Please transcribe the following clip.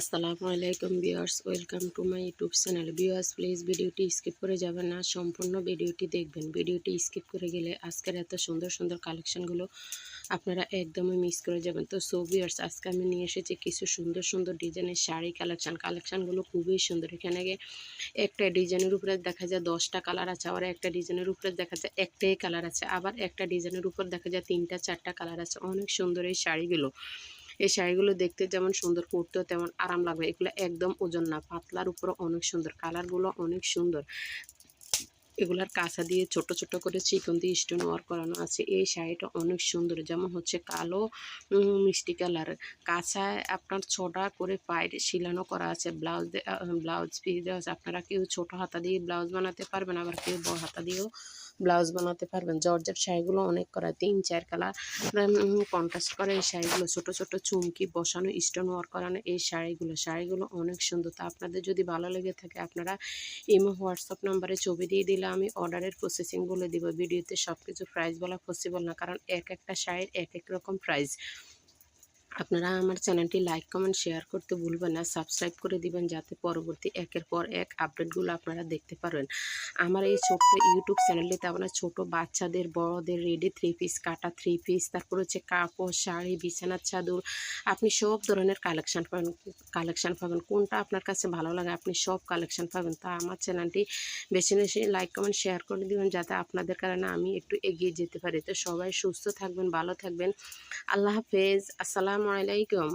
আসসালামু আলাইকুম viewers, welcome to my YouTube channel. Viewers please ভিডিওটি স্কিপ করে যাবেন না, সম্পূর্ণ ভিডিওটি দেখবেন। ভিডিওটি স্কিপ করে গেলে আজকের এত সুন্দর সুন্দর কালেকশনগুলো আপনারা একদমই মিস করে যাবেন। তো ভিউয়ার্স, আজকে আমি নিয়ে এসেছি কিছু সুন্দর সুন্দর ডিজাইনের শাড়ি কালেকশনগুলো খুবই সুন্দর। এখানে একটা ডিজাইনের উপরে দেখা যায় 10টা কালার আছে, আবার একটা ডিজাইনের উপরে দেখা যায় একটাই কালার আছে, আবার একটা ডিজাইনের উপর দেখা যায় 3টা 4টা কালার আছে। অনেক সুন্দর এই শাড়িগুলো। এই শাড়িগুলো দেখতে যেমন সুন্দর, পরতেও তেমন আরাম লাগবে। এগুলো একদম ওজন না, পাতলার উপরে অনেক সুন্দর, কালারগুলো অনেক সুন্দর। এগুলার কাঁচা দিয়ে ছোট ছোট করে চিকন দিয়ে স্টোন ওয়ার্ক করানো আছে। এই শাড়িটা অনেক সুন্দর, যেমন হচ্ছে কালো মিষ্টি কালার, কাঁচায় আপনার ছোটা করে পায়ের শিলানো করা আছে। ব্লাউজ পিস দেওয়া আছে। আপনারা কেউ ছোট হাতা দিয়ে ব্লাউজ বানাতে পারবেন, আবার কেউ বড় হাতা দিয়েও ব্লাউজ বানাতে পারবেন। জর্জেট শাড়িগুলো অনেক করা, 3-4 কালার কন্ট্রাস্ট করে এই শাড়িগুলো। ছোট ছোট চুমকি বসানো, স্টোন ওয়ার্ক করানো এই শাড়িগুলো অনেক সুন্দর। তা আপনাদের যদি ভালো লেগে থাকে আপনারা ইমো হোয়াটসঅ্যাপ নাম্বারে ছবি দিয়ে দিলে আমি অর্ডারের প্রসেসিং বলে দিব। ভিডিওতে সব কিছু প্রাইস বলা পসিবল না, কারণ এক একটা শাড়ির এক এক রকম প্রাইস। আপনারা আমার চ্যানেলটি লাইক কমেন্ট শেয়ার করতে ভুলবেন না, সাবস্ক্রাইব করে দিবেন যাতে পরবর্তী একের পর এক আপডেটগুলো আপনারা দেখতে পারবেন। আমার এই ছোট্ট ইউটিউব চ্যানেলটিতে আপনার ছোট বাচ্চাদের, বড়দের রেডি 3 পিস, কাটা 3 পিস, তারপর হচ্ছে কাপড়, শাড়ি, বিছানার চাদর, আপনি সব ধরনের কালেকশান পাবেন। কোনটা আপনার কাছে ভালো লাগে আপনি সব কালেকশান পাবেন। তা আমার চ্যানেলটি বেশি বেশি লাইক কমেন্ট শেয়ার করে দিবেন যাতে আপনাদের কারণে আমি একটু এগিয়ে যেতে পারি। তো সবাই সুস্থ থাকবেন, ভালো থাকবেন। আল্লাহ হাফেজ, আসসালামু আলাইকুম।